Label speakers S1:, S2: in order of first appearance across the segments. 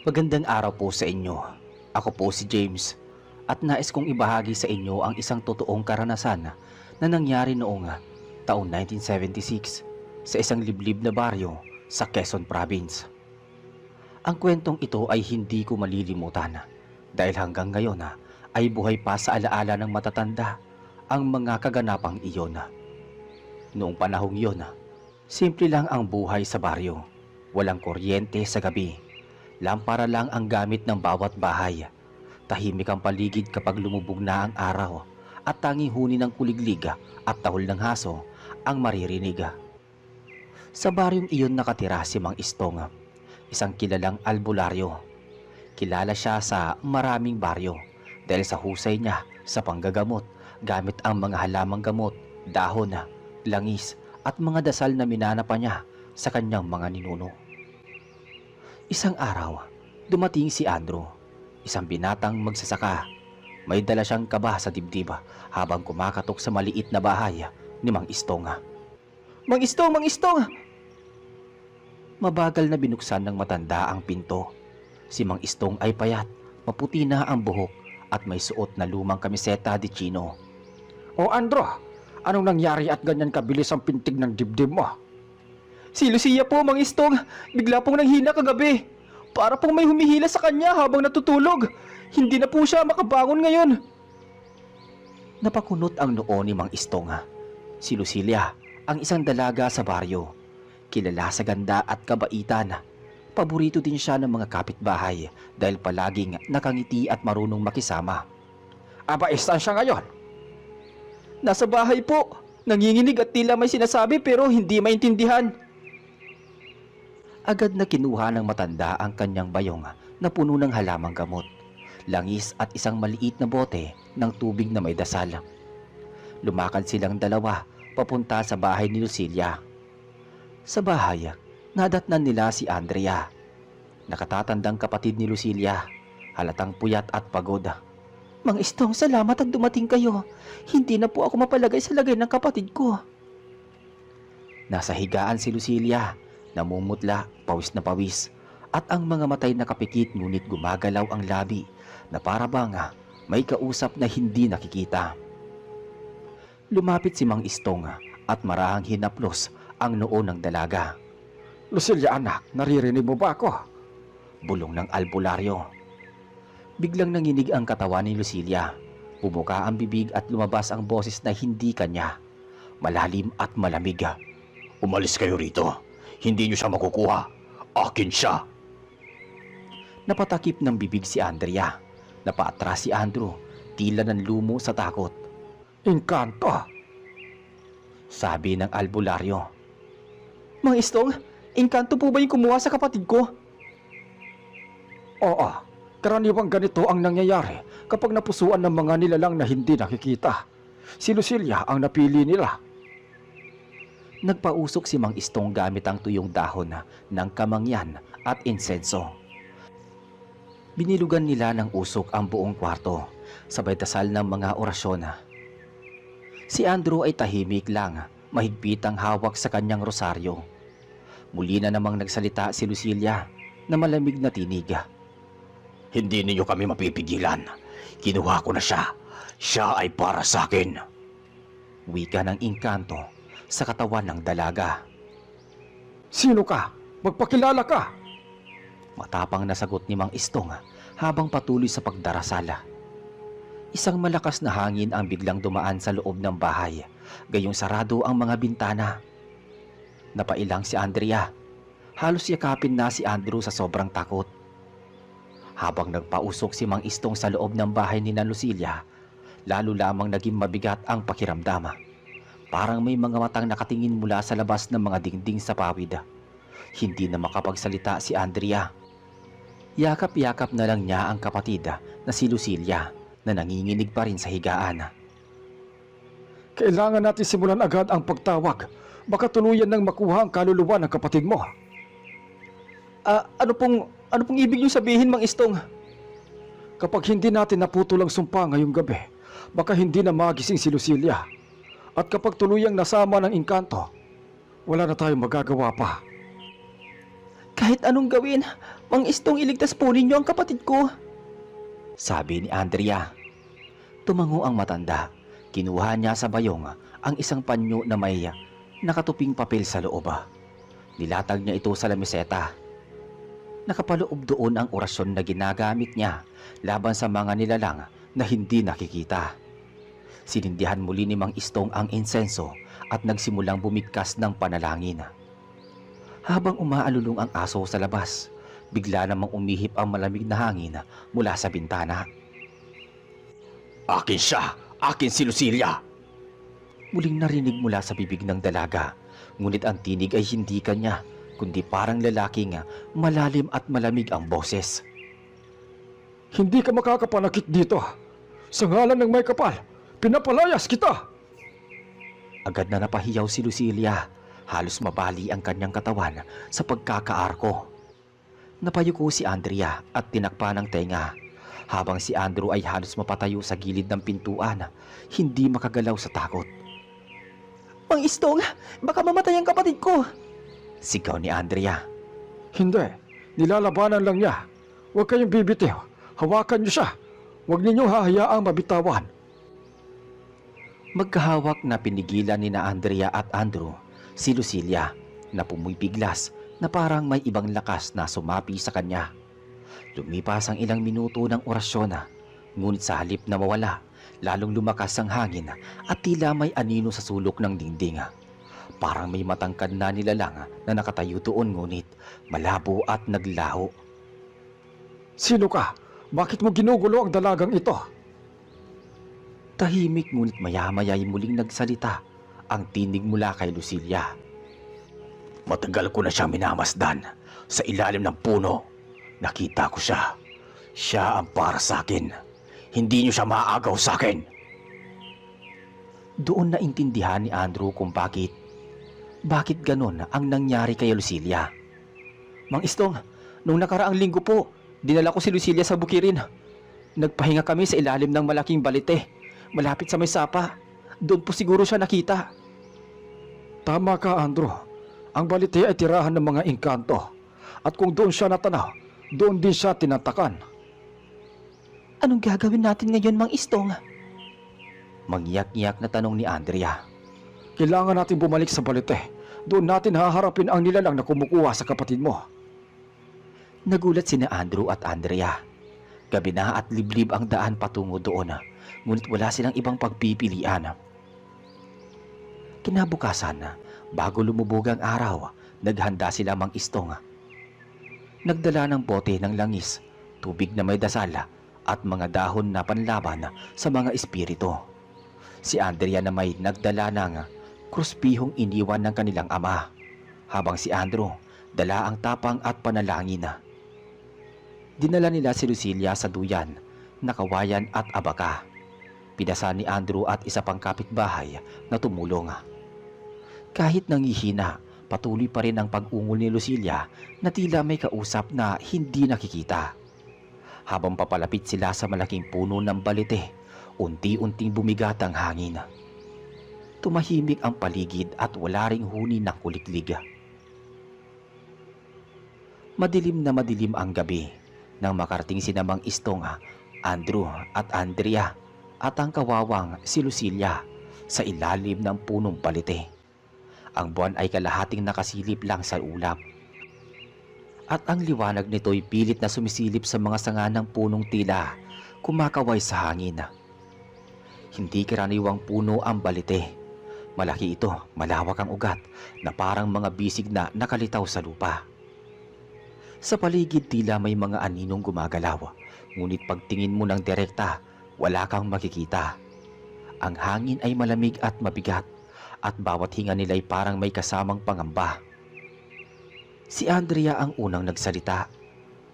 S1: Magandang araw po sa inyo. Ako po si James at nais kong ibahagi sa inyo ang isang totoong karanasan na nangyari noong taon 1976 sa isang liblib na baryo sa Quezon Province. Ang kwentong ito ay hindi ko malilimutan dahil hanggang ngayon ay buhay pa sa alaala ng matatanda ang mga kaganapang iyon. Noong panahong iyon, simple lang ang buhay sa baryo. Walang kuryente sa gabi. Lampara lang ang gamit ng bawat bahay. Tahimik ang paligid kapag lumubog na ang araw at tanging huni ng kuliglig at tahol ng haso ang maririnig. Sa baryong iyon nakatira si Mang Istong, isang kilalang albularyo. Kilala siya sa maraming baryo dahil sa husay niya sa panggagamot gamit ang mga halamang gamot, dahon, langis at mga dasal na minana pa niya sa kanyang mga ninuno. Isang araw, dumating si Andrew, isang binatang magsasaka. May dala siyang kaba sa dibdib habang kumakatok sa maliit na bahay ni Mang Istong. Mang Istong! Mang Istong! Mabagal na binuksan ng matanda ang pinto. Si Mang Istong ay payat, maputi na ang buhok at may suot na lumang kamiseta de chino.
S2: O Andrew, anong nangyari at ganyan kabilis ang pintig ng dibdib mo?
S1: Si Lucia po, Mang Istong. Bigla pong nanghina kagabi. Para pong may humihila sa kanya habang natutulog. Hindi na po siya makabangon ngayon. Napakunot ang noo ni Mang Istong. Si Lucilia, ang isang dalaga sa baryo. Kilala sa ganda at kabaitan. Paborito din siya ng mga kapitbahay dahil palaging nakangiti at marunong makisama.
S2: Aba, saan siya ngayon?
S1: Nasa bahay po. Nanginginig at tila may sinasabi pero hindi maintindihan. Agad na kinuha ng matanda ang kanyang bayong na puno ng halamang gamot, langis at isang maliit na bote ng tubig na may dasal. Lumakad silang dalawa papunta sa bahay ni Lucilia. Sa bahay, nadatnan nila si Andrea, nakatatandang kapatid ni Lucilia, halatang puyat at pagod. Mang Istong, salamat at dumating kayo. Hindi na po ako mapalagay sa lagay ng kapatid ko. Nasa higaan si Lucilia, namumutla, pawis na pawis, at ang mga matay nakapikit ngunit gumagalaw ang labi na para bang may kausap na hindi nakikita. Lumapit si Mang Istong at marahang hinaplos ang noo ng dalaga.
S2: Lucilia anak, naririnig mo ba ako?
S1: Bulong ng albularyo. Biglang nanginig ang katawan ni Lucilia. Bumuka ang bibig at lumabas ang boses na hindi kanya. Malalim at malamig.
S3: Umalis kayo rito. Hindi niyo siya makukuha. Akin siya.
S1: Napatakip ng bibig si Andrea. Napaatras si Andrew, tila ng lumo sa takot.
S2: Engkanto!
S1: Sabi ng albularyo. Mang Istong, engkanto po ba yung kumuha sa kapatid ko?
S2: Oo, karaniwang ganito ang nangyayari kapag napusuan ng mga nilalang na hindi nakikita. Si Lucilia ang napili nila.
S1: Nagpausok si Mang Istong gamit ang tuyong dahon ng kamangyan at insenso. Binilugan nila ng usok ang buong kwarto, sabay dasal ng mga orasyon. Si Andrew ay tahimik lang, mahigpit ang hawak sa kanyang rosaryo. Muli na namang nagsalita si Lucilia na malamig na tinig.
S3: Hindi ninyo kami mapipigilan. Kinuha ko na siya. Siya ay para sa akin.
S1: Wika ng engkanto sa katawan ng dalaga.
S2: Sino ka? Magpakilala ka!
S1: Matapang na sagot ni Mang Istong habang patuloy sa pagdarasala. Isang malakas na hangin ang biglang dumaan sa loob ng bahay, gayong sarado ang mga bintana. Napailang si Andrea. Halos yakapin na si Andrew sa sobrang takot. Habang nagpausok si Mang Istong sa loob ng bahay ni Lucilia, lalo lamang naging mabigat ang pakiramdam. Parang may mga matang nakatingin mula sa labas ng mga dingding sa pawid. Hindi na makapagsalita si Andrea. Yakap-yakap na lang niya ang kapatid na si Lucilia na nanginginig pa rin sa higaan.
S2: Kailangan natin simulan agad ang pagtawag. Baka tuluyan nang makuha ang kaluluwa ng kapatid mo.
S1: Ano pong ibig niyo sabihin, Mang Istong?
S2: Kapag hindi natin naputol ang sumpa ngayong gabi, baka hindi na magising si Lucilia. At kapag tuluyang nasama ng engkanto, wala na tayong magagawa pa.
S1: Kahit anong gawin, Mang Istong, iligtas po ninyo ang kapatid ko. Sabi ni Andrea. Tumango ang matanda. Kinuha niya sa bayong ang isang panyo na may nakatuping papel sa loob. Nilatag niya ito sa lamiseta. Nakapaloob doon ang orasyon na ginagamit niya laban sa mga nilalang na hindi nakikita. Sinindihan muli ni Mang Istong ang insenso at nagsimulang bumigkas ng panalangin. Habang umaalulong ang aso sa labas, bigla namang umihip ang malamig na hangin mula sa bintana.
S3: Akin siya! Akin si Lucilia!
S1: Muling narinig mula sa bibig ng dalaga, ngunit ang tinig ay hindi kanya, kundi parang lalaking malalim at malamig ang boses.
S2: Hindi ka makakapanakit dito. Sa ngalan ng may kapal, pinapalayas kita!
S1: Agad na napahiyaw si Lucilia. Halos mabali ang kanyang katawan sa pagkakaarko. Napayuko si Andrea at tinakpan ng tenga, habang si Andrew ay halos mapatayo sa gilid ng pintuan, hindi makagalaw sa takot. Mang Istong, baka mamatay ang kapatid ko! Sigaw ni Andrea.
S2: Hindi, nilalabanan lang niya. Huwag kayong bibitiw. Hawakan niyo siya. Huwag ninyong hahayaang mabitawan.
S1: Magkahawak na pinigilan ni na Andrea at Andrew si Lucilia na pumipiglas na parang may ibang lakas na sumapi sa kanya. Lumipas ang ilang minuto ng orasyon, ngunit sa halip na mawala, lalong lumakas ang hangin at tila may anino sa sulok ng dingding. Parang may matangkad na nilalang na nakatayo doon, ngunit malabo at naglaho.
S2: Sino ka? Bakit mo ginugulo ang dalagang ito?
S1: Tahimik ngunit maya-maya ay muling nagsalita ang tinig mula kay Lucilia.
S3: Matagal ko na siya minamasdan sa ilalim ng puno. Nakita ko siya. Siya ang para sa akin. Hindi niyo siya maaagaw sa akin.
S1: Doon naintindihan ni Andrew kung bakit ganon ang nangyari kay Lucilia. Mang Istong, nung nakaraang linggo po, dinala ko si Lucilia sa bukirin. Nagpahinga kami sa ilalim ng malaking balite, malapit sa may sapa. Doon po siguro siya nakita.
S2: Tama ka, Andrew. Ang balite ay tirahan ng mga engkanto. At kung doon siya natanaw, doon din siya tinatakan.
S1: Anong gagawin natin ngayon, Mang Istong? Mangiyak-ngiyak na tanong ni Andrea.
S2: Kailangan natin bumalik sa balite. Doon natin haharapin ang nilalang na kumukuha sa kapatid mo.
S1: Nagulat sina Andrew at Andrea. Gabi na at liblib ang daan patungo doon, ngunit wala silang ibang pagpipilian. Kinabukasan, bago lumubog ang araw, naghanda sila Mang Istong. Nagdala ng bote ng langis, tubig na may dasal, at mga dahon na panlaban sa mga espiritu. Si Andrea na may nagdala ng kruspihong iniwan ng kanilang ama, habang si Andrew dala ang tapang at panalangin. Dinala nila si Lucilia sa duyan, nakawayan at abaka. Pinasa ni Andrew at isa pang kapitbahay na tumulong. Kahit nangihina, patuloy pa rin ang pag-ungol ni Lucilia na tila may kausap na hindi nakikita. Habang papalapit sila sa malaking puno ng balite, unti-unting bumigat ang hangin. Tumahimik ang paligid at wala ring huni ng kuliklig. Madilim na madilim ang gabi nang makarating sina Mang Istong, Andrew at Andrea at ang kawawang si Lucilia sa ilalim ng punong balite. Ang buwan ay kalahating nakasilip lang sa ulap. At ang liwanag nito'y pilit na sumisilip sa mga sanga ng punong tila kumakaway sa hangin. Hindi karaniwang puno ang balite. Malaki ito, malawak ang ugat na parang mga bisig na nakalitaw sa lupa. Sa paligid tila may mga aninong gumagalaw, ngunit pagtingin mo ng direkta, wala kang makikita. Ang hangin ay malamig at mabigat, at bawat hinga nila'y parang may kasamang pangamba. Si Andrea ang unang nagsalita.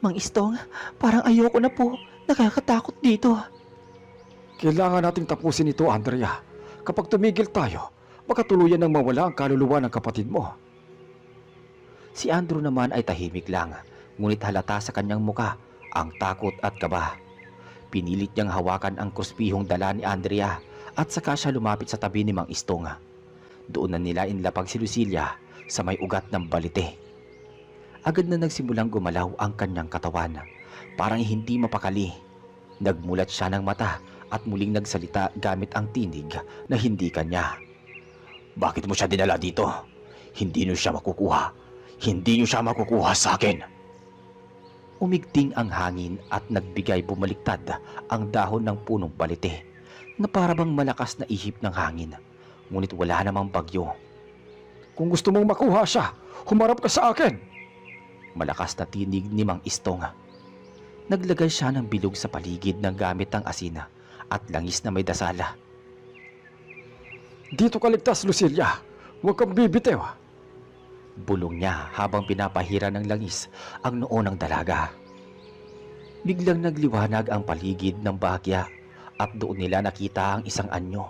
S1: Mang Istong, parang ayoko na po. Nakakatakot dito.
S2: Kailangan nating tapusin ito, Andrea. Kapag tumigil tayo, baka tuluyan nang mawala ang kaluluwa ng kapatid mo.
S1: Si Andrew naman ay tahimik lang, ngunit halata sa kanyang muka ang takot at kaba. Pinilit niyang hawakan ang kruspihong dala ni Andrea at saka siya lumapit sa tabi ni Mang Istong. Doon na nila inlapag si Lucilia sa may ugat ng balite. Agad na nagsimulang gumalaw ang kanyang katawan. Parang hindi mapakali. Nagmulat siya ng mata at muling nagsalita gamit ang tinig na hindi kanya.
S3: Bakit mo siya dinala dito? Hindi niyo siya makukuha. Hindi niyo siya makukuha sa akin.
S1: Umigting ang hangin at nagbigay bumaliktad ang dahon ng punong balite na parabang malakas na ihip ng hangin. Ngunit wala namang bagyo.
S2: Kung gusto mong makuha siya, humarap ka sa akin.
S1: Malakas na tinig ni Mang Istong. Naglagay siya ng bilog sa paligid ng gamit ang asina at langis na may dasala.
S2: Dito ka ligtas, Lucilia. Huwag kang bibitew.
S1: Bulong niya habang pinapahira ng langis ang noo ng dalaga. Biglang nagliwanag ang paligid ng bahagya at doon nila nakita ang isang anyo.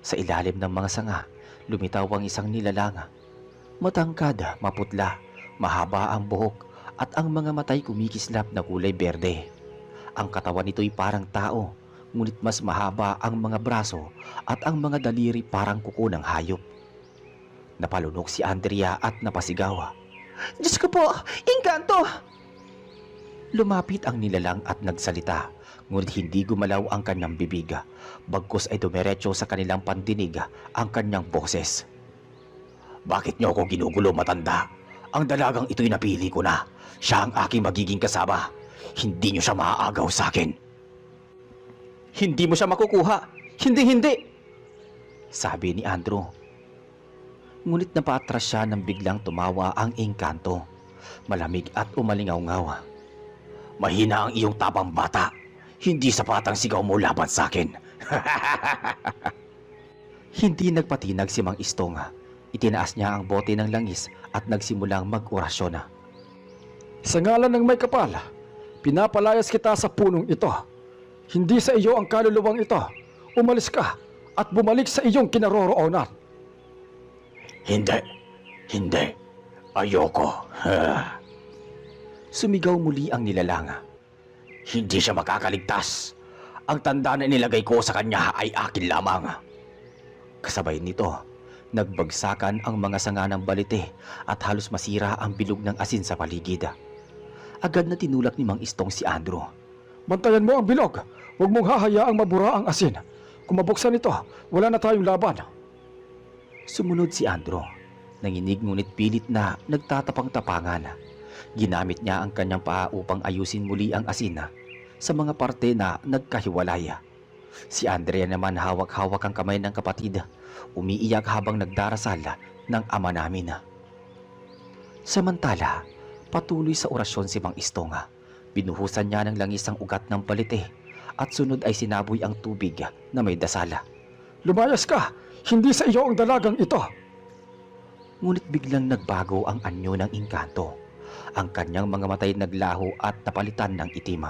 S1: Sa ilalim ng mga sanga, lumitaw ang isang nilalang. Matangkad, maputla, mahaba ang buhok at ang mga matay kumikislap na kulay berde. Ang katawan nito'y parang tao, ngunit mas mahaba ang mga braso at ang mga daliri parang kuko ng hayop. Napalunok si Andrea at napasigaw. "Diyos ko po! Engkanto!" Lumapit ang nilalang at nagsalita, ngunit hindi gumalaw ang kanyang bibig. Bagkus ay dumiretso sa kanilang pandinig ang kanyang boses.
S3: Bakit niyo ako ginugulo, matanda? Ang dalagang ito'y napili ko na. Siya ang aking magiging kasama. Hindi niyo siya maaagaw sa akin.
S1: "Hindi mo siya makukuha! Hindi! Sabi ni Andrew. Ngunit napaatras siya nang biglang tumawa ang engkanto. Malamig at umalingaw-ngaw.
S3: Mahina ang iyong tapang bata. Hindi sapat ang sigaw mo laban sa akin.
S1: Hindi nagpatinag si Mang Istong. Itinaas niya ang bote ng langis at nagsimulang mag-orasyon.
S2: Sa ngalan ng may kapal, pinapalayas kita sa punong ito. Hindi sa iyo ang kaluluwang ito. Umalis ka at bumalik sa iyong kinaroroonan.
S3: Hindi. Ayoko.
S1: Sumigaw muli ang nilalang.
S3: Hindi siya makakaligtas. Ang tanda na nilagay ko sa kanya ay akin lamang.
S1: Kasabay nito, nagbagsakan ang mga sanga ng balite at halos masira ang bilog ng asin sa paligid. Agad na tinulak ni Mang Istong si Andrew.
S2: Bantayan mo ang bilog. Huwag mong hahayaang mabura ang asin. Kung mabuksan ito, wala na tayong laban.
S1: Sumunod si Andrew. Nanginig ngunit pilit na nagtatapang-tapangan. Ginamit niya ang kanyang paa upang ayusin muli ang asin sa mga parte na nagkahiwalay. Si Andrea naman hawak-hawak ang kamay ng kapatid, umiiyak habang nagdarasal ng Ama namin. Samantala, patuloy sa orasyon si Mang Istong. Binuhusan niya ng langis ang ugat ng balite at sunod ay sinaboy ang tubig na may dasala.
S2: Lumayas ka! Hindi sa iyo ang dalagang ito.
S1: Ngunit biglang nagbago ang anyo ng engkanto. Ang kanyang mga matay naglaho at napalitan ng itim.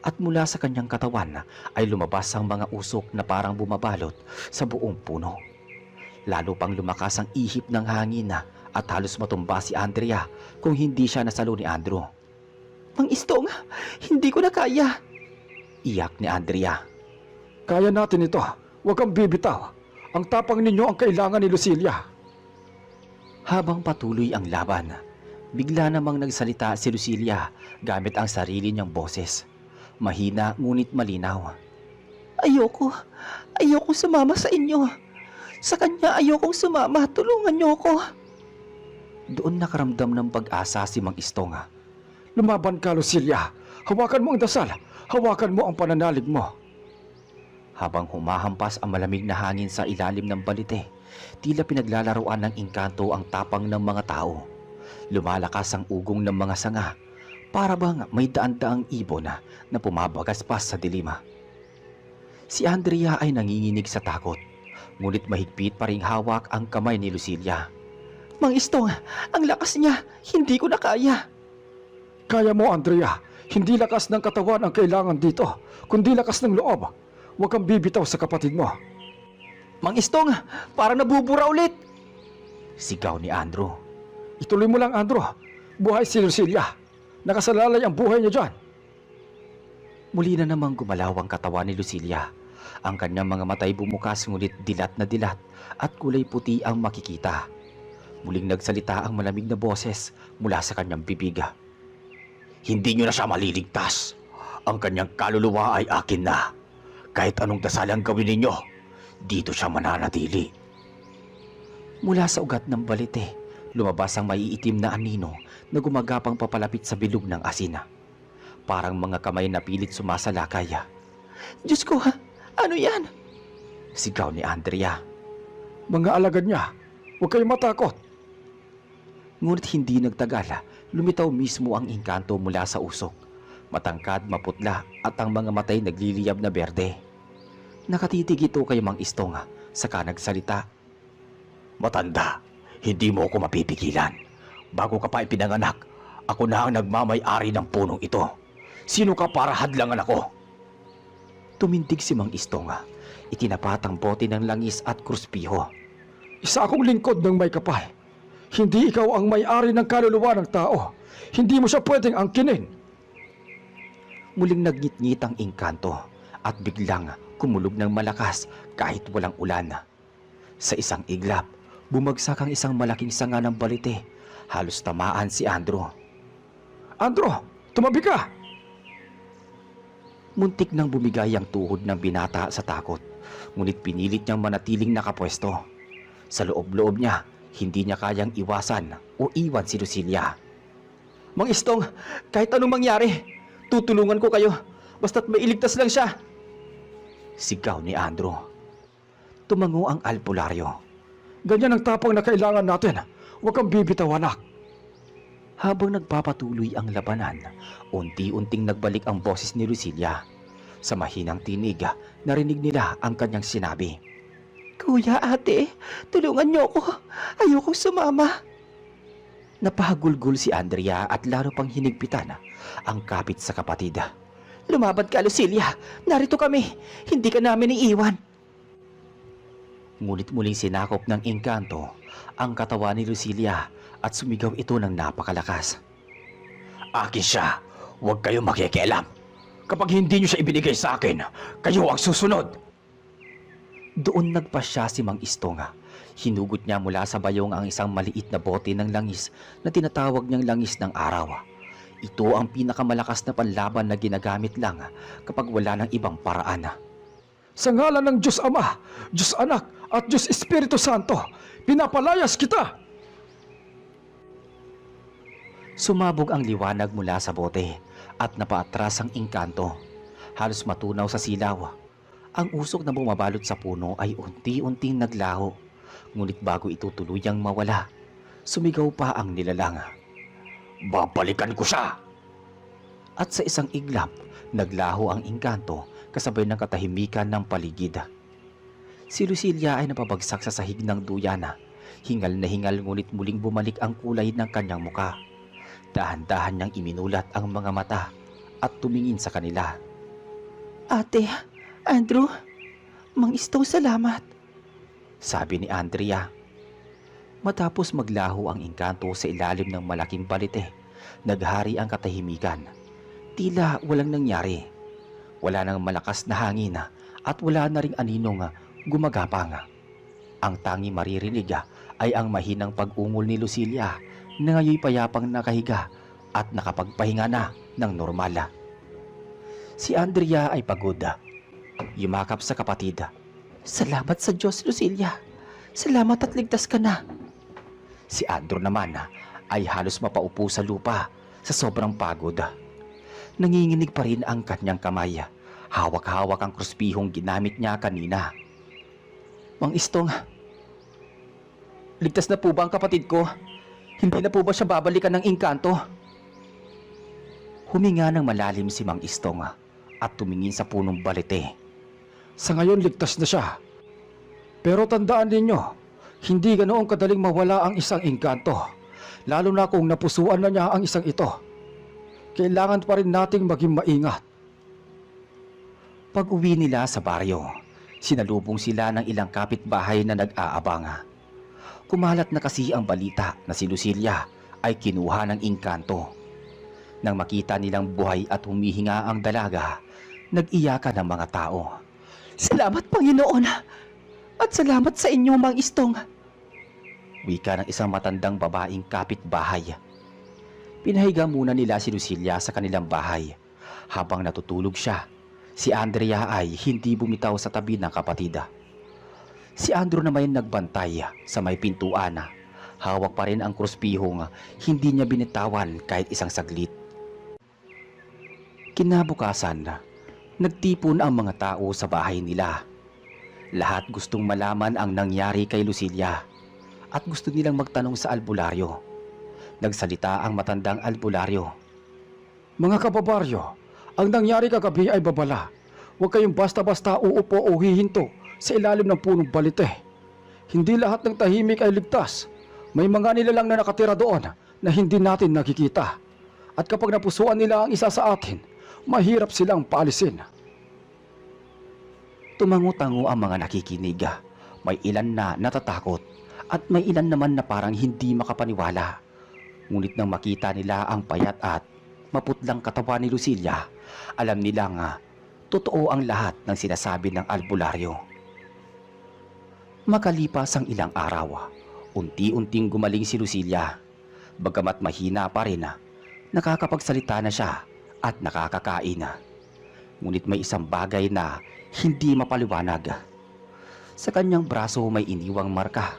S1: At mula sa kanyang katawan ay lumabas ang mga usok na parang bumabalot sa buong puno. Lalo pang lumakas ang ihip ng hangin at halos matumba si Andrea kung hindi siya nasalo ni Andrew. "Mang Istong, hindi ko na kaya!" Iyak ni Andrea.
S2: Kaya natin ito. Huwag kang bibitaw. Ang tapang ninyo ang kailangan ni Lucilia.
S1: Habang patuloy ang laban, bigla namang nagsalita si Lucilia gamit ang sarili niyang boses. Mahina ngunit malinaw. Ayoko sumama sa inyo. Sa kanya ayokong sumama, tulungan niyo ako." Doon nakaramdam ng pag-asa si Mang Istong.
S2: Lumaban ka, Lucilia. Hawakan mo ang dasal. Hawakan mo ang pananalig mo.
S1: Habang humahampas ang malamig na hangin sa ilalim ng balite, tila pinaglalaroan ng engkanto ang tapang ng mga tao. Lumalakas ang ugong ng mga sanga, para bang may daan-daang ibon na pumabagaspas sa dilima. Si Andrea ay nanginginig sa takot, ngunit mahigpit pa ring hawak ang kamay ni Lucilia. "Mang Istong, ang lakas niya, hindi ko na kaya."
S2: Kaya mo, Andrea. Hindi lakas ng katawan ang kailangan dito, kundi lakas ng loob. Huwag kang bibitaw sa kapatid mo.
S1: "Mang Istong, parang nabubura ulit!" Sigaw ni Andrew.
S2: Ituloy mo lang, Andrew. Buhay si Lucilia. Nakasalalay ang buhay niya dyan.
S1: Muli na namang gumalaw ang katawan ni Lucilia. Ang kanyang mga matay bumukas ngunit dilat na dilat at kulay puti ang makikita. Muling nagsalita ang malamig na boses mula sa kanyang bibig.
S3: Hindi niyo na siya maliligtas. Ang kanyang kaluluwa ay akin na. Kahit anong dasal ang gawin ninyo, dito siya mananatili.
S1: Mula sa ugat ng balite, lumabas ang maiitim na anino na gumagapang papalapit sa bilog ng asina. Parang mga kamay na pilit sumasalakay. Diyos ko ha! Ano yan? Sigaw ni Andrea.
S2: Mga alagad niya, huwag kayong matakot.
S1: Ngunit hindi nagtagal, lumitaw mismo ang engkanto mula sa usok. Matangkad, maputla at ang mga matay nagliliyab na berde. Nakatitig ito kay Mang Istong saka nagsalita.
S3: Matanda, hindi mo ako mapipigilan. Bago ka pa ipinanganak, ako na ang nagmamay-ari ng punong ito. Sino ka para hadlangan ako?
S1: Tumindig si Mang Istong. Itinapat ang bote ng langis at kruspiho.
S2: Isa akong lingkod ng may kapal. Hindi ikaw ang may-ari ng kaluluwa ng tao. Hindi mo siya pwedeng angkinin.
S1: Muling nagngit-ngit ang engkanto at biglang kumulog ng malakas kahit walang ulan. Sa isang iglap, bumagsak ang isang malaking sanga ng balite. Halos tamaan si Andrew.
S2: Andrew, tumabi ka!
S1: Muntik nang bumigay ang tuhod ng binata sa takot, ngunit pinilit niyang manatiling nakapwesto. Sa loob-loob niya, hindi niya kayang iwasan o iwan si Lucilia. Mang Istong, kahit anong mangyari, tutulungan ko kayo, basta't mailigtas lang siya. Sigaw ni Andrew. Tumango ang albularyo.
S2: Ganyan ang tapang na kailangan natin. Huwag kang bibitaw, anak.
S1: Habang nagpapatuloy ang labanan, unti-unting nagbalik ang boses ni Lucilia. Sa mahinang tinig, narinig nila ang kanyang sinabi. Kuya, ate, tulungan niyo ako. Ayokong sumama. Napahagulgol si Andrea at lalo pang hinigpitan ang kapit sa kapatid. Lumaban ka, Lucilia. Narito kami. Hindi ka namin iiwan. Ngunit muling sinakop ng engkanto ang katawan ni Lucilia at sumigaw ito ng napakalakas.
S3: Akin siya. Huwag kayong makikialam. Kapag hindi niyo siya ibinigay sa akin, kayo ang susunod.
S1: Doon nagpasya si Mang Istong. Hinugot niya mula sa bayong ang isang maliit na bote ng langis na tinatawag niyang langis ng araw. Ito ang pinakamalakas na panlaban na ginagamit lang kapag wala ng ibang paraan.
S2: Sa ngalan ng Diyos Ama, Diyos Anak at Diyos Espiritu Santo, pinapalayas kita!
S1: Sumabog ang liwanag mula sa bote at napaatras ang engkanto. Halos matunaw sa silaw. Ang usok na bumabalot sa puno ay unti-unting naglaho. Ngunit bago ito tuluyang mawala, sumigaw pa ang nilalang.
S3: Babalikan ko siya!
S1: At sa isang iglap, naglaho ang engkanto kasabay ng katahimikan ng paligid. Si Lucilia ay napabagsak sa sahig ng duyana. Hingal na hingal ngunit muling bumalik ang kulay ng kanyang muka. Dahan-dahan niyang iminulat ang mga mata at tumingin sa kanila. Ate, Andrew, Mang Istong, salamat. Sabi ni Andrea. Matapos maglaho ang engkanto sa ilalim ng malaking balite, naghari ang katahimikan. Tila walang nangyari. Wala nang malakas na hangin at wala na ring aninong gumagapang. Ang tangi maririnig ay ang mahinang pag-ungol ni Lucilia na ngayoy payapang nakahiga at nakapagpahinga na ng normal. Si Andrea ay pagod. Yumakap sa kapatid. Salamat sa Diyos, Lucilia. Salamat at ligtas ka na. Si Andrew naman ay halos mapaupo sa lupa sa sobrang pagod. Nanginginig pa rin ang kanyang kamay. Hawak-hawak ang kruspihong ginamit niya kanina. Mang Istong, ligtas na po ba ang kapatid ko? Hindi na po ba siya babalikan ng engkanto? Huminga ng malalim si Mang Istong at tumingin sa punong balite.
S2: Sa ngayon ligtas na siya. Pero tandaan ninyo, hindi ganoong kadaling mawala ang isang engkanto. Lalo na kung napusuan na niya ang isang ito. Kailangan pa rin nating maging maingat.
S1: Pag-uwi nila sa baryo, sinalubong sila ng ilang kapitbahay na nag-aabang. Kumalat na kasi ang balita na si Lucilia ay kinuha ng engkanto. Nang makita nilang buhay at humihinga ang dalaga, nag-iyakan ang mga tao. Salamat, Panginoon! At salamat sa inyo, Mang Istong! Wika ng isang matandang babaeng kapitbahay. Pinahiga muna nila si Lucilia sa kanilang bahay. Habang natutulog siya, si Andrea ay hindi bumitaw sa tabi ng kapatid. Si Andrew naman nagbantay sa may pintuan. Hawak pa rin ang kruspihong hindi niya binitawan kahit isang saglit. Kinabukasan, nagtipon ang mga tao sa bahay nila. Lahat gustong malaman ang nangyari kay Lucilia at gusto nilang magtanong sa albularyo. Nagsalita ang matandang albularyo.
S2: Mga kababaryo, ang nangyari kagabi ay babala. Huwag kayong basta-basta uupo o hihinto sa ilalim ng punong balite. Hindi lahat ng tahimik ay ligtas. May mga nilalang na nakatira doon na hindi natin nakikita. At kapag napusuan nila ang isa sa atin, mahirap silang paalisin.
S1: Tumango-tango ang mga nakikinig. May ilan na natatakot at may ilan naman na parang hindi makapaniwala. Ngunit nang makita nila ang payat at maputlang katawan ni Lucilia, alam nilang totoo ang lahat ng sinasabi ng albularyo. Makalipas ang ilang araw, unti-unting gumaling si Lucilia. Bagamat mahina pa rin, nakakapagsalita na siya at nakakakain. Ngunit may isang bagay na hindi mapaliwanag. Sa kanyang braso may iniwang marka.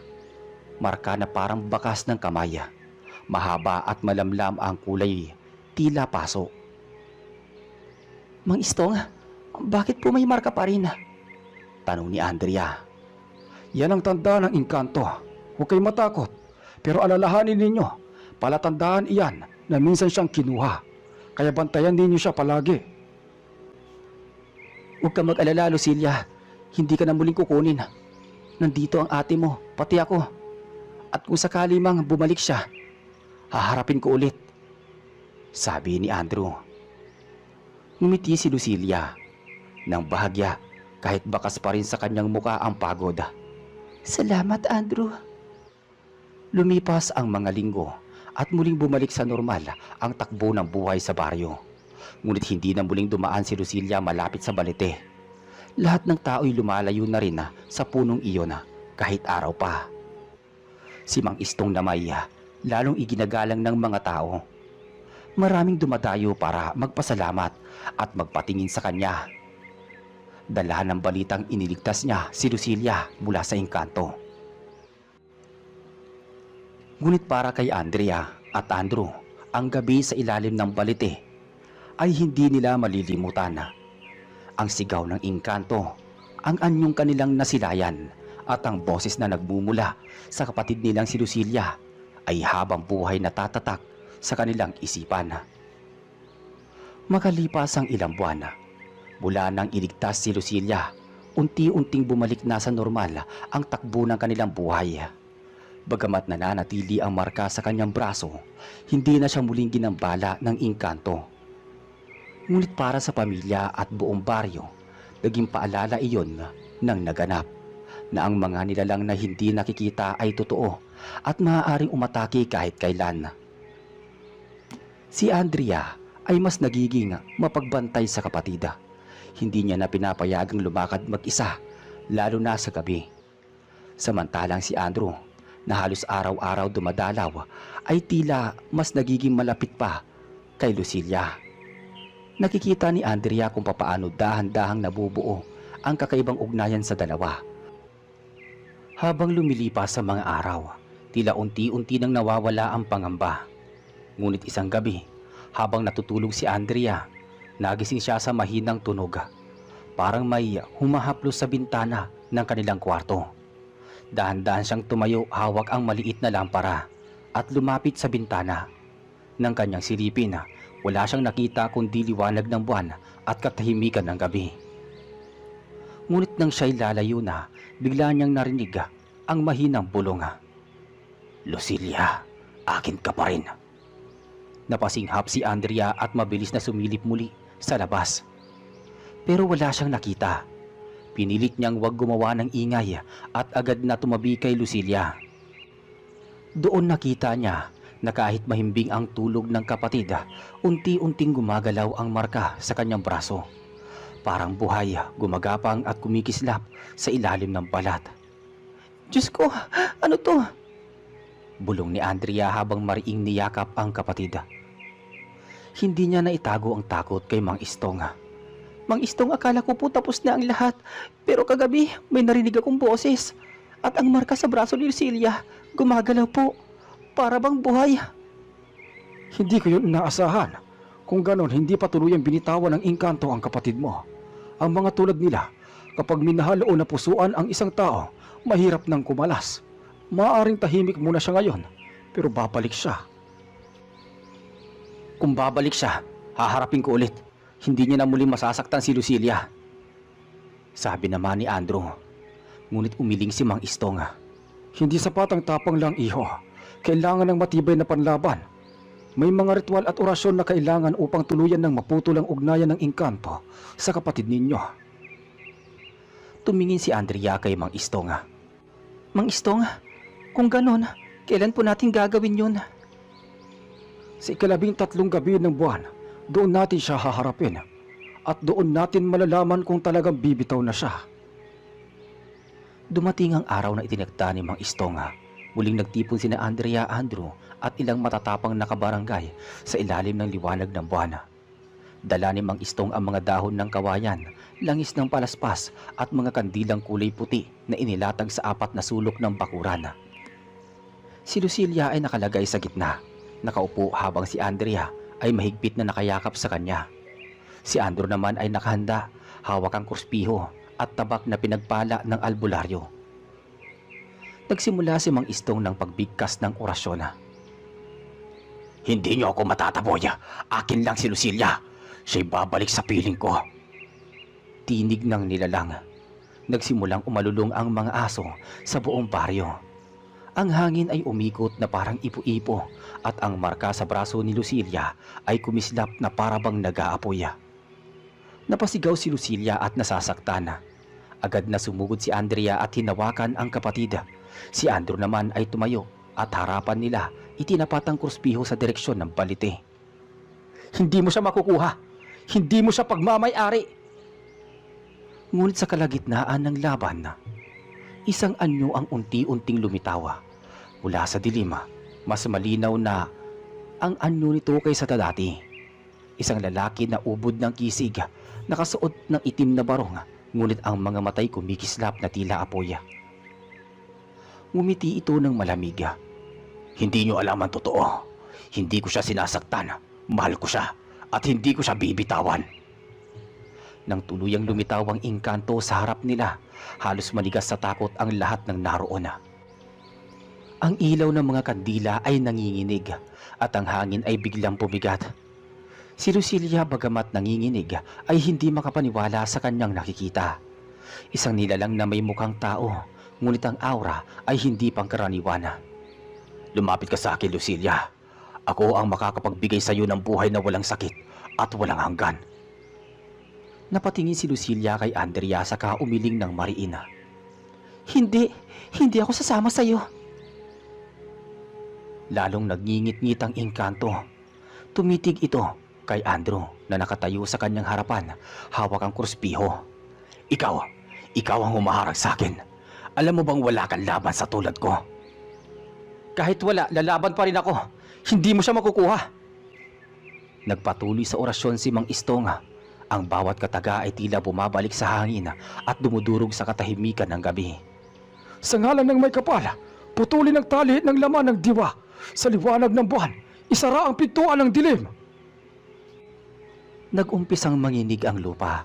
S1: Marka na parang bakas ng kamay. Mahaba at malamlam ang kulay, tila paso. Mang Istong, bakit po may marka pa rin? Tanong ni Andrea.
S2: Yan ang tanda ng engkanto. Huwag kayong matakot. Pero alalahanin ninyo, palatandaan iyan na minsan siyang kinuha. Kaya bantayan ninyo siya palagi.
S1: Huwag ka mag-alala, Lucilia. Hindi ka na muling kukunin. Nandito ang ate mo, pati ako. At kung sakali mang bumalik siya, haharapin ko ulit. Sabi ni Andrew. Ngumiti si Lucilia. Nang bahagya, kahit bakas pa rin sa kanyang muka ang pagod. Salamat, Andrew. Lumipas ang mga linggo at muling bumalik sa normal ang takbo ng buhay sa baryo. Ngunit hindi na muling dumaan si Lucilia malapit sa balete. Lahat ng tao'y lumalayo na rin sa punong iyon kahit araw pa. Si Mang Istong na may lalong iginagalang ng mga tao. Maraming dumadayo para magpasalamat at magpatingin sa kanya. Dala ng balitang iniligtas niya si Lucilia mula sa engkanto. Ngunit para kay Andrea at Andrew, ang gabi sa ilalim ng balite ay hindi nila malilimutan. Ang sigaw ng engkanto, ang anyong kanilang nasilayan at ang boses na nagmumula sa kapatid nilang si Lucilia ay habang buhay natatatak sa kanilang isipan. Makalipas ang ilang buwan, mula nang iligtas si Lucilia, unti-unting bumalik na sa normal ang takbo ng kanilang buhay. Bagamat nananatili ang marka sa kanyang braso, hindi na siya muling ginambala ng engkanto. Ngunit para sa pamilya at buong baryo, naging paalala iyon ng naganap na ang mga nilalang na hindi nakikita ay totoo at maaaring umatake kahit kailan. Si Andrea ay mas nagiging mapagbantay sa kapatid. Hindi niya na pinapayagang lumakad mag-isa, lalo na sa gabi. Samantalang si Andrew, na halos araw-araw dumadalaw, ay tila mas nagiging malapit pa kay Lucilia. Nakikita ni Andrea kung papaano dahan-dahang nabubuo ang kakaibang ugnayan sa dalawa. Habang lumilipas sa mga araw, tila unti-unti nang nawawala ang pangamba. Ngunit isang gabi, habang natutulog si Andrea, nagising siya sa mahinang tunog. Parang may humahaplos sa bintana ng kanilang kwarto. Dahan-dahan siyang tumayo, hawak ang maliit na lampara at lumapit sa bintana. Nang kanyang silipin, wala siyang nakita kundi liwanag ng buwan at katahimikan ng gabi. Ngunit nang siya'y lalayo na, bigla niyang narinig ang mahinang bulong. Lucilia, akin ka pa rin. Napasinghap si Andrea at mabilis na sumilip muli sa labas. Pero wala siyang nakita. Pinilit niyang huwag gumawa ng ingay at agad na tumabi kay Lucilia. Doon nakita niya na kahit mahimbing ang tulog ng kapatid, unti-unting gumagalaw ang marka sa kanyang braso. Parang buhay, gumagapang at kumikislap sa ilalim ng balat. Diyos ko, ano to? Bulong ni Andrea habang mariing niyakap ang kapatid. Hindi niya naitago ang takot kay Mang Istong. Mang Istong, akala ko po tapos na ang lahat. Pero kagabi may narinig akong boses. At ang marka sa braso ni Lucilia, gumagalaw po. Para bang buhay.
S2: Hindi ko yun inaasahan. Kung ganon, hindi pa tuluyang binitawan ng engkanto ang kapatid mo. Ang mga tulad nila, kapag minahal o napusuan ang isang tao, mahirap nang kumalas. Maaaring tahimik muna siya ngayon, pero babalik siya.
S1: Kung babalik siya, haharapin ko ulit. Hindi niya na muling masasaktan si Lucilia. Sabi naman ni Andrew. Ngunit umiling si Mang Istong.
S2: Hindi sapat ang tapang lang, iho. Kailangan ng matibay na panlaban. May mga ritual at orasyon na kailangan upang tuluyan ng maputol ang ugnayan ng engkanto sa kapatid ninyo.
S1: Tumingin si Andrea kay Mang Istong. Mang Istong, kung ganon, kailan po natin gagawin yun?
S2: Sa 13 gabi ng buwan, doon natin siya haharapin. At doon natin malalaman kung talagang bibitaw na siya.
S1: Dumating ang araw na itinagda ni Mang Istong. Muling nagtipon sina Andrea, Andrew at ilang matatapang nakabarangay sa ilalim ng liwanag ng buwan. Dala ni Mang Istong ang mga dahon ng kawayan, langis ng palaspas at mga kandilang kulay puti na inilatag sa 4 na sulok ng bakuran. Si Lucilia ay nakalagay sa gitna, nakaupo habang si Andrea ay mahigpit na nakayakap sa kanya. Si Andrew naman ay nakahanda, hawak ang kurspiho at tabak na pinagpala ng albularyo. Nagsimula si Mang Istong ng pagbigkas ng orasyon.
S3: Hindi niyo ako matataboy. Akin lang si Lucilia. Siya'y babalik sa piling ko.
S1: Tinig ng nilalang. Nagsimulang umalulong ang mga aso sa buong baryo. Ang hangin ay umikot na parang ipo-ipo at ang marka sa braso ni Lucilia ay kumislap na parabang nag-aapoy. Napasigaw si Lucilia at nasasaktan. Agad na sumugod si Andrea at hinawakan ang kapatid. Si Andrew naman ay tumayo at harapan nila itinapat ang kurspiho sa direksyon ng balite.
S2: Hindi mo siya makukuha. Hindi mo siya pagmamay-ari.
S1: Ngunit sa kalagitnaan ng laban, isang anyo ang unti-unting lumitawa. Mula sa dilim, mas malinaw na ang anyo nito kaysa dati. Isang lalaki na ubod ng kisig, nakasuot ng itim na barong, ngunit ang mga matay kumikislap na tila apoy. Ngumiti ito ng malamig.
S3: Hindi niyo alam ang totoo. Hindi ko siya sinasaktan. Mahal ko siya at hindi ko siya bibitawan.
S1: Nang tuluyang lumitaw ang engkanto sa harap nila, halos manigas sa takot ang lahat ng naroon. Ang ilaw ng mga kandila ay nanginginig at ang hangin ay biglang pumigat. Si Lucilia, bagamat nanginginig, ay hindi makapaniwala sa kanyang nakikita. Isang nilalang na may mukhang tao, ngunit ang aura ay hindi pangkaraniwan.
S3: Lumapit ka sa akin, Lucilia. Ako ang makakapagbigay sa iyo ng buhay na walang sakit at walang hanggan.
S1: Napatingin si Lucilia kay Andrea saka umiling ng mariin. Hindi ako sasama sa iyo. Lalong nagngingit-ngit ang engkanto. Tumitig ito kay Andrew na nakatayo sa kanyang harapan, hawak ang kurspiho.
S3: Ikaw ang humaharang sa akin. Alam mo bang wala kang laban sa tulad ko?
S1: Kahit wala, lalaban pa rin ako. Hindi mo siya makukuha. Nagpatuloy sa orasyon si Mang Istong. Ang bawat kataga ay tila bumabalik sa hangin at dumudurog sa katahimikan ng gabi.
S2: Sa ngalan ng may kapal, putulin ang tali ng laman ng diwa. Sa liwanag ng buwan, isara ang pintuan ng dilim.
S1: Nag-umpisang manginig ang lupa.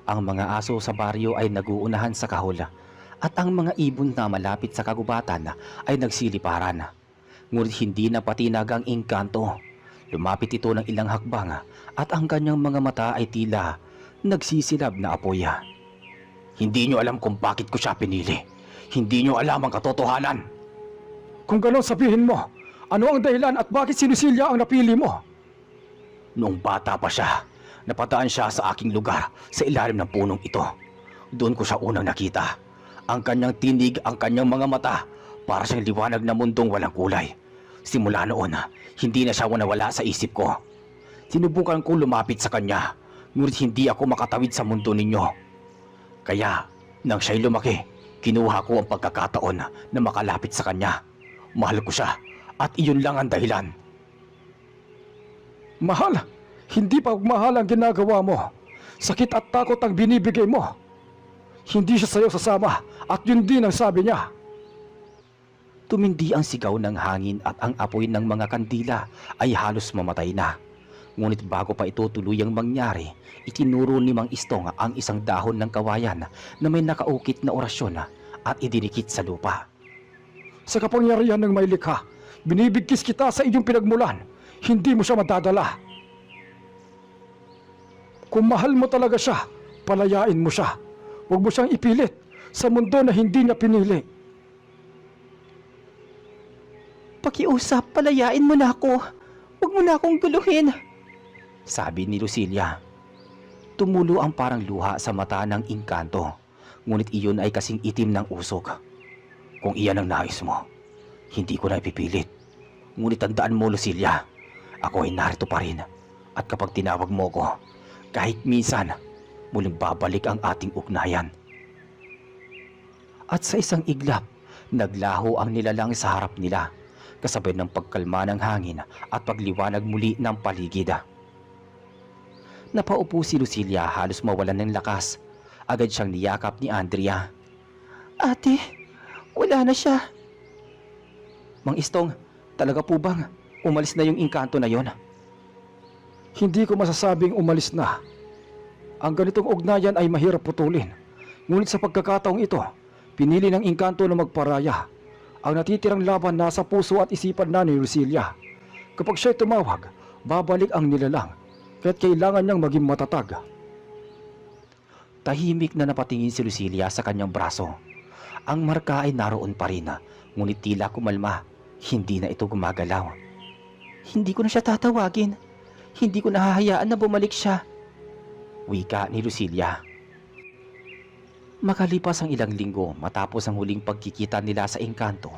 S1: Ang mga aso sa baryo ay naguunahan sa kahol at ang mga ibon na malapit sa kagubatan ay nagsiliparan. Ngunit hindi na patinag ang engkanto. Lumapit ito ng ilang hakbang at ang kanyang mga mata ay tila nagsisilab na apoy.
S3: Hindi niyo alam kung bakit ko siya pinili. Hindi niyo alam ang katotohanan.
S2: Kung ganon, sabihin mo, ano ang dahilan at bakit si Lucilia ang napili mo?
S3: Noong bata pa siya, napadaan siya sa aking lugar sa ilalim ng punong ito. Doon ko siya unang nakita. Ang kanyang tinig, ang kanyang mga mata, para siyang liwanag na mundong walang kulay. Simula noon, hindi na siya nawala sa isip ko. Sinubukan ko lumapit sa kanya, ngunit hindi ako makatawid sa mundo ninyo. Kaya, nang siya'y lumaki, kinuha ko ang pagkakataon na makalapit sa kanya. Mahal ko siya At iyon lang ang dahilan.
S2: Mahal, hindi pagmahal ang ginagawa mo. Sakit at takot ang binibigay mo. Hindi siya sa'yo sasama at yun din ang sabi niya.
S3: Tumindi ang sigaw ng hangin at ang apoy ng mga kandila ay halos mamatay na. Ngunit bago pa ito tuluyang mangyari, itinuro ni Mang Istong ang isang dahon ng kawayan na may nakaukit na orasyon at idinikit sa lupa.
S2: Sa kapangyarihan ng may likha, binibigkis kita sa iyong pinagmulan. Hindi mo siya madadala. Kung mahal mo talaga siya, palayain mo siya. Huwag mo siyang ipilit sa mundo na hindi niya pinili.
S1: Pakiusap, palayain mo na ako. Huwag mo na akong guluhin.
S3: Sabi ni Lucilia. Tumulo ang parang luha sa mata ng engkanto, ngunit iyon ay kasing itim ng usok. Kung iyan ang nais mo, hindi ko na ipipilit. Ngunit tandaan mo, Lucilia, ako ay narito pa rin. At kapag tinawag mo ko, kahit minsan, muling babalik ang ating ugnayan. At sa isang iglap, naglaho ang nilalang sa harap nila, kasabay ng pagkalma ng hangin at pagliwanag muli ng paligid. Napaupo si Lucilia halos mawalan ng lakas. Agad siyang niyakap ni Andrea.
S1: Ate, wala na siya.
S3: Mang Istong, talaga po bang umalis na yung engkanto na yon?
S2: Hindi ko masasabing umalis na. Ang ganitong ugnayan ay mahirap putulin. Ngunit sa pagkakataong ito, pinili ng engkanto na magparaya. Ang natitirang laban nasa puso at isipan na ni Lucilia. Kapag siya'y tumawag, babalik ang nilalang. Kaya't kailangan niyang maging matatag.
S3: Tahimik na napatingin si Lucilia sa kanyang braso. Ang marka ay naroon pa rin, ngunit tila kumalma. Hindi na ito gumagalaw.
S1: Hindi ko na siya tatawagin. Hindi ko nahahayaan na bumalik siya.
S3: Wika ni Lucilia. Makalipas ang ilang linggo matapos ang huling pagkikita nila sa engkanto,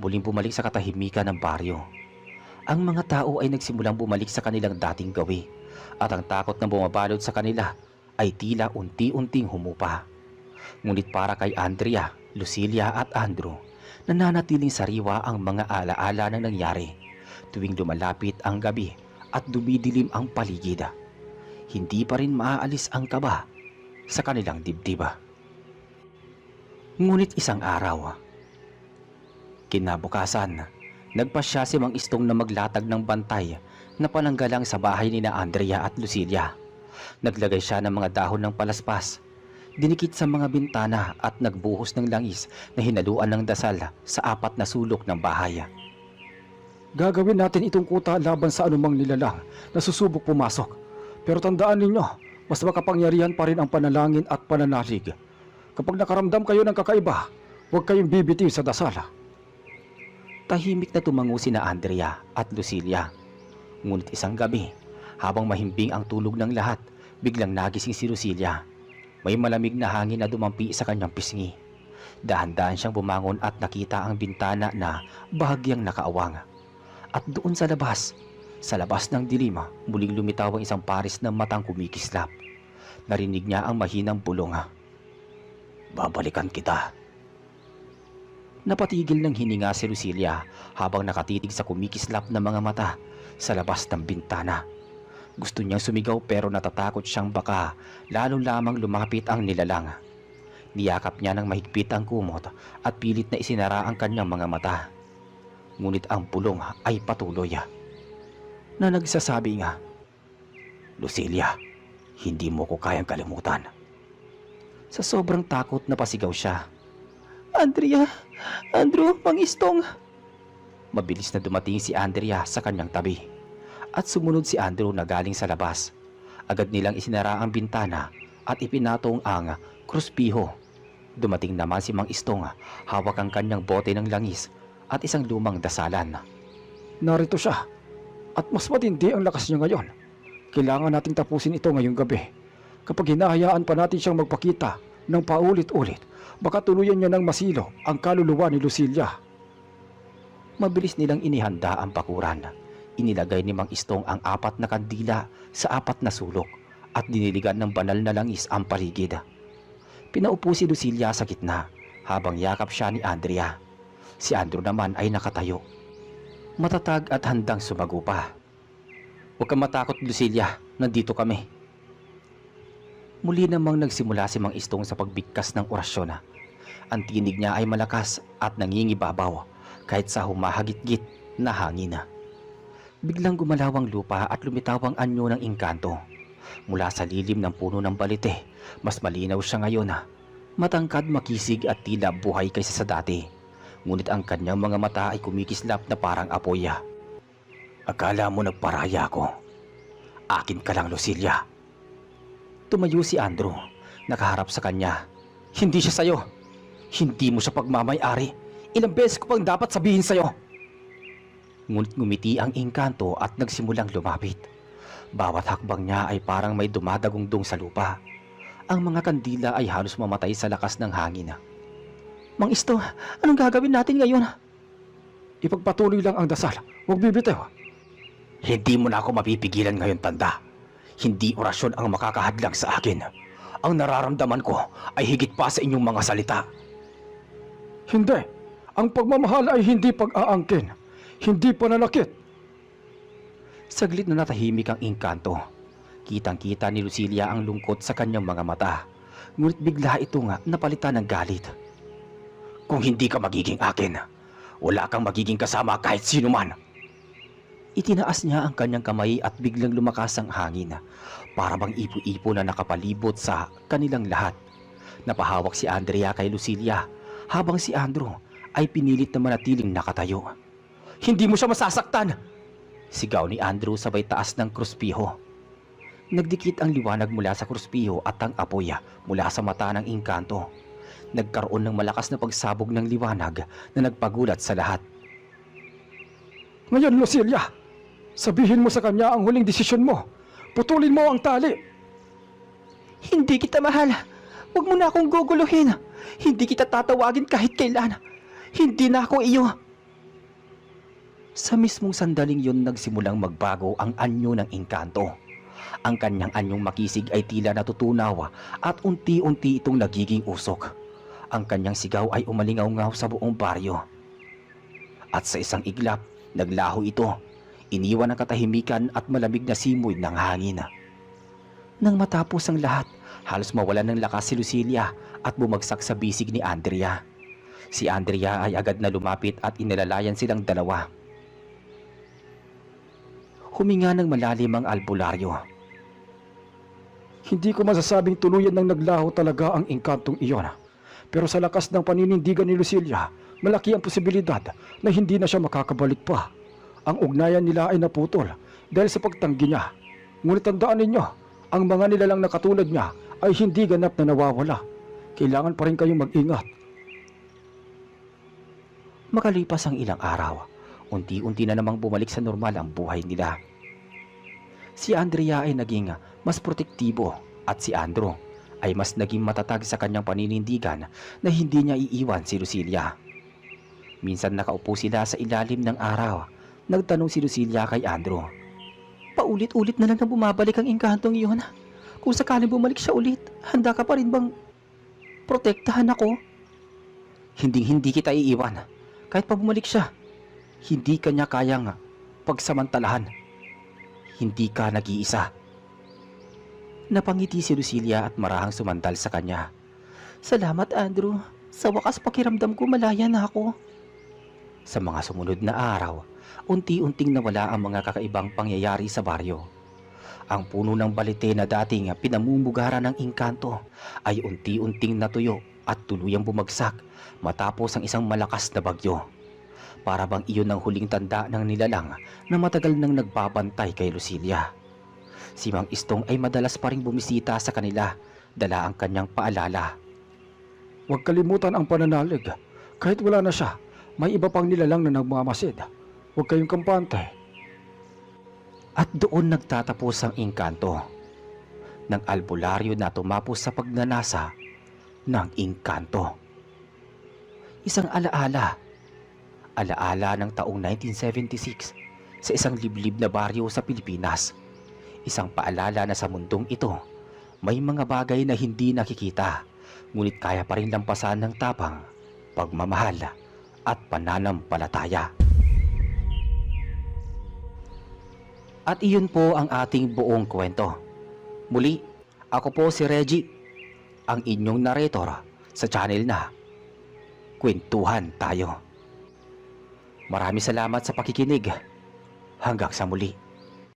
S3: muling bumalik sa katahimikan ng baryo. Ang mga tao ay nagsimulang bumalik sa kanilang dating gawi at ang takot na bumabalot sa kanila ay tila unti-unting humupa. Ngunit para kay Andrea, Lucilia at Andrew, nananatiling sariwa ang mga alaala ng nangyari tuwing lumalapit ang gabi at dumidilim ang paligid. Hindi pa rin maaalis ang kaba sa kanilang dibdib. Ngunit isang araw, kinabukasan, nagpasya si Mang Istong na maglatag ng bantay na pananggalang sa bahay ni na Andrea at Lucilia. Naglagay siya ng mga dahon ng palaspas, dinikit sa mga bintana at nagbuhos ng langis na hinaluan ng dasal sa apat na sulok ng bahay.
S2: Gagawin natin itong kuta laban sa anumang nilalang na susubok pumasok. Pero tandaan ninyo, mas makapangyarihan pa rin ang panalangin at pananalig. Kapag nakaramdam kayo ng kakaiba, huwag kayong bibitiw sa dasal.
S3: Tahimik na tumango sina Andrea at Lucilia. Ngunit isang gabi, habang mahimbing ang tulog ng lahat, biglang nagising si Lucilia. May malamig na hangin na dumampi sa kanyang pisngi. Dahan-dahan siyang bumangon at nakita ang bintana na bahagyang nakaawang. At doon sa labas ng dilim, muling lumitaw ang isang pares ng matang kumikislap. Narinig niya ang mahinang bulong. Babalikan kita. Napatigil ng hininga si Lucilia habang nakatitig sa kumikislap na mga mata sa labas ng bintana. Gusto niyang sumigaw pero natatakot siyang baka lalo lamang lumapit ang nilalang. Niyakap niya ng mahigpit ang kumot at pilit na isinara ang kanyang mga mata. Ngunit ang bulong ay patuloy na nagsasabi nga, Lucilia, hindi mo ko kayang kalimutan. Sa sobrang takot napasigaw siya.
S1: Andrea, Andrew, Mang Istong.
S3: Mabilis na dumating si Andrea sa kanyang tabi at sumunod si Andrew na galing sa labas. Agad nilang isinara ang bintana at ipinatong ang kruspiho. Dumating naman si Mang Istong, hawak ang kanyang bote ng langis at isang lumang dasalan.
S2: Narito siya at mas matindi ang lakas niya ngayon. Kailangan nating tapusin ito ngayong gabi. Kapag hinahayaan pa natin siyang magpakita ng paulit-ulit, baka tuluyan niya ng masilo ang kaluluwa ni Lucilia.
S3: Mabilis nilang inihanda ang bakuran. Inilagay ni Mang Istong ang apat na kandila sa apat na sulok at diniligan ng banal na langis ang paligid. Pinaupo si Lucilia sa gitna habang yakap siya ni Andrea. Si Andrew naman ay nakatayo.
S1: matatag at handang sumago pa. "Huwag kang matakot, Lucilia, nandito kami." Muli namang nagsimula si Mang Istong sa pagbigkas ng orasyon. Ang tinig niya ay malakas at nangingibabaw kahit sa humahagit-git na hangin. Biglang gumalaw ang lupa at lumitaw ang anyo ng engkanto. Mula sa lilim ng puno ng balite, mas malinaw siya ngayon. Matangkad, makisig at tila buhay kaysa sa dati. Ngunit ang kanyang mga mata ay kumikislap na parang apoy.
S3: Akala mo nagparaya ako? Akin ka lang, Lucilia.
S1: Tumayo si Andrew, nakaharap sa kanya. "Hindi siya sayo. Hindi mo siya pagmamay-ari. Ilang beses ko pang dapat sabihin sa'yo." Ngunit ngumiti ang engkanto at nagsimulang lumapit. Bawat hakbang niya ay parang may dumadagungdong sa lupa. Ang mga kandila ay halos mamatay sa lakas ng hangin. "Mang Isto, anong gagawin natin ngayon?"
S2: Ipagpatuloy lang ang dasal. Huwag bibitaw.
S3: Hindi mo na ako mapipigilan ngayon, tanda. Hindi orasyon ang makakahadlang sa akin. Ang nararamdaman ko ay higit pa sa inyong mga salita.
S2: Hindi. Ang pagmamahal ay hindi pag-aangkin. Hindi pananakit.
S1: Saglit na natahimik ang engkanto. Kitang-kita ni Lucilia ang lungkot sa kanyang mga mata. Ngunit bigla ito nga napalitan ng galit.
S3: Kung hindi ka magiging akin, wala kang magiging kasama kahit sino man.
S1: Itinaas niya ang kanyang kamay at biglang lumakas ang hangin. Para bang ipo-ipo na nakapalibot sa kanilang lahat. Napahawak si Andrea kay Lucilia habang si Andrew ay pinilit na manatiling nakatayo. "Hindi mo siya masasaktan!" Sigaw ni Andrew sabay taas ng kruspiho. Nagdikit ang liwanag mula sa kruspiho at ang apoy mula sa mata ng engkanto. Nagkaroon ng malakas na pagsabog ng liwanag na nagpagulat sa lahat.
S2: Ngayon, Lucilia, sabihin mo sa kanya ang huling desisyon mo. Putulin mo ang tali.
S1: "Hindi kita mahal. Huwag mo na akong guguluhin. Hindi kita tatawagin kahit kailan. Hindi na ako iyo." Sa mismong sandaling yun nagsimulang magbago ang anyo ng engkanto. Ang kanyang anyong makisig ay tila natutunaw at unti-unti itong nagiging usok. Ang kanyang sigaw ay umalingaw-ngaw sa buong baryo. At sa isang iglap, naglaho ito. Iniwan ang katahimikan at malamig na simoy ng hangin. Nang matapos ang lahat, halos mawalan ng lakas si Lucilia at bumagsak sa bisig ni Andrea. Si Andrea ay agad na lumapit at inilalayan silang dalawa. Huminga ng malalim ang albularyo.
S2: Hindi ko masasabing tuluyan ng naglaho talaga ang engkantong iyon. Pero sa lakas ng paninindigan ni Lucilia, malaki ang posibilidad na hindi na siya makakabalik pa. Ang ugnayan nila ay naputol dahil sa pagtanggi niya. Ngunit tandaan ninyo, ang mga nilalang na katulad niya ay hindi ganap na nawawala. Kailangan pa rin kayong mag-ingat.
S1: Makalipas ang ilang araw, unti-unti na namang bumalik sa normal ang buhay nila. Si Andrea ay naging mas protektibo at si Andrew ay mas naging matatag sa kanyang paninindigan na hindi niya iiwan si Lucilia. Minsan nakaupo sila sa ilalim ng araw. Nagtanong si Lucilia kay Andrew. "Paulit-ulit na lang na bumabalik ang engkantong iyon. Kung sakaling bumalik siya ulit, handa ka pa rin bang protektahan ako?" Hindi kita iiwan. Kahit pa bumalik siya, hindi ka niya kayang pagsamantalahan. Hindi ka nag-iisa. Napangiti si Lucilia at marahang sumandal sa kanya. "Salamat, Andrew. Sa wakas pakiramdam ko malaya na ako." Sa mga sumunod na araw, unti-unting nawala ang mga kakaibang pangyayari sa baryo. Ang puno ng balite na dating pinamumugaran ng engkanto ay unti-unting natuyo at tuluyang bumagsak matapos ang isang malakas na bagyo. Para bang iyon ang huling tanda ng nilalang na matagal nang nagbabantay kay Lucilia. Si Mang Istong ay madalas pa ring bumisita sa kanila, dala ang kanyang paalala.
S2: Huwag kalimutan ang pananalig. Kahit wala na siya, may iba pang nilalang na nagmamasid. Huwag kayong kampante.
S1: At doon nagtatapos ang engkanto ng albularyo na tumapos sa pagnanasa ng engkanto. Isang alaala ng taong 1976 sa isang liblib na baryo sa Pilipinas. Isang paalala na sa mundong ito, may mga bagay na hindi nakikita, ngunit kaya pa rin lampasan ng tapang, pagmamahal at pananampalataya. At iyon po ang ating buong kwento. Muli, ako po si Reggie, ang inyong narrator sa channel na Kwentuhan Tayo. Maraming salamat sa pakikinig. Hanggang sa muli.